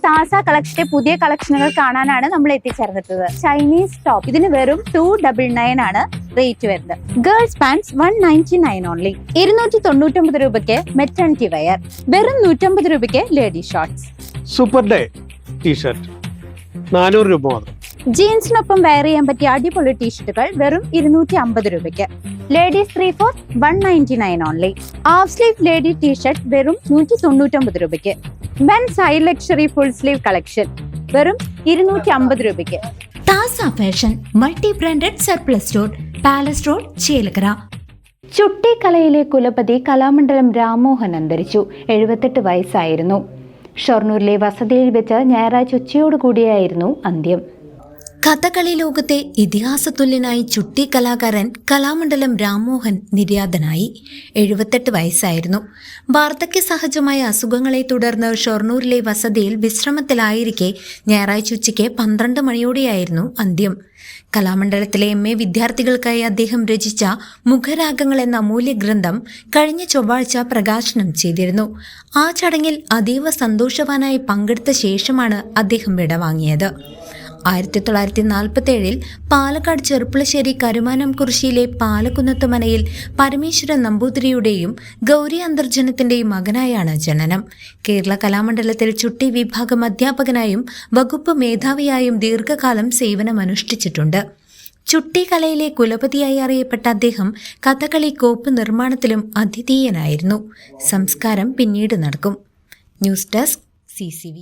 താസ കളക്ഷന്റെ പുതിയ കളക്ഷനുകൾ കാണാനാണ് നമ്മൾ എത്തിച്ചേർന്നിട്ടുള്ളത്. ചൈനീസ് ടോപ്പ് ഇതിന് വെറും 299 ആണ് റേറ്റ് വരുന്നത്. Girls pants 199 only. 299 രൂപയ്ക്ക് മെറ്റേണിറ്റി വെയർ, വെറും 150 രൂപയ്ക്ക് lady shorts. Super day T-shirt 400 രൂപ മാത്രം. ജീൻസിനൊപ്പം വെയർ ചെയ്യാൻ പറ്റിയ അടിപൊളി ടീഷർട്ടുകൾ വെറും 250 രൂപയ്ക്ക്. Ladies 3/4 199 only. Half sleeve lady t shirt വെറും 199 രൂപയ്ക്ക്. Mens high luxury full sleeve collection വെറും 250 രൂപയ്ക്ക്. Thasa fashion multi branded surplus store, palace road, Chelakkara. ചുട്ടിക്കലയിലെ കുലപതി കലാമണ്ഡലം രാമോഹൻ അന്തരിച്ചു. 78 വയസ്സായിരുന്നു. ഷൊർണൂരിലെ വസതിയിൽ വെച്ച് ഞായറാഴ്ച ഉച്ചയോടുകൂടിയായിരുന്നു അന്ത്യം. കഥകളി ലോകത്തെ ഇതിഹാസതുല്യനായി ചുട്ടി കലാകാരൻ കലാമണ്ഡലം രാമോഹൻ നിര്യാതനായി. 78 വയസ്സായിരുന്നു. വാർദ്ധക്യ സഹജമായ അസുഖങ്ങളെ തുടർന്ന് ഷൊർണൂരിലെ വസതിയിൽ വിശ്രമത്തിലായിരിക്കെ ഞായറാഴ്ച ഉച്ചയ്ക്ക് 12 മണിയോടെയായിരുന്നു അന്ത്യം. കലാമണ്ഡലത്തിലെ MA വിദ്യാർത്ഥികൾക്കായി അദ്ദേഹം രചിച്ച മുഖരാഗങ്ങൾ എന്ന അമൂല്യ ഗ്രന്ഥം കഴിഞ്ഞ ചൊവ്വാഴ്ച പ്രകാശനം ചെയ്തിരുന്നു. ആ ചടങ്ങിൽ അതീവ സന്തോഷവാനായി പങ്കെടുത്ത ശേഷമാണ് അദ്ദേഹം വിടവാങ്ങിയത്. 1947 പാലക്കാട് ചെറുപ്പുളശ്ശേരി കരുമാനം കുറിശിയിലെ പാലക്കുന്നത്ത് മനയിൽ പരമേശ്വരൻ നമ്പൂതിരിയുടെയും ഗൗരി അന്തർജനത്തിന്റെയും മകനായാണ് ജനനം. കേരള കലാമണ്ഡലത്തിൽ ചുട്ടി വിഭാഗം അധ്യാപകനായും വകുപ്പ് മേധാവിയായും ദീർഘകാലം സേവനമനുഷ്ഠിച്ചിട്ടുണ്ട്. ചുട്ടി കലയിലെ കുലപതിയായി അറിയപ്പെട്ട അദ്ദേഹം കഥകളി കോപ്പ് നിർമ്മാണത്തിലും അദ്വിതീയനായിരുന്നു. സംസ്കാരം പിന്നീട് നടക്കും. News desk CCV.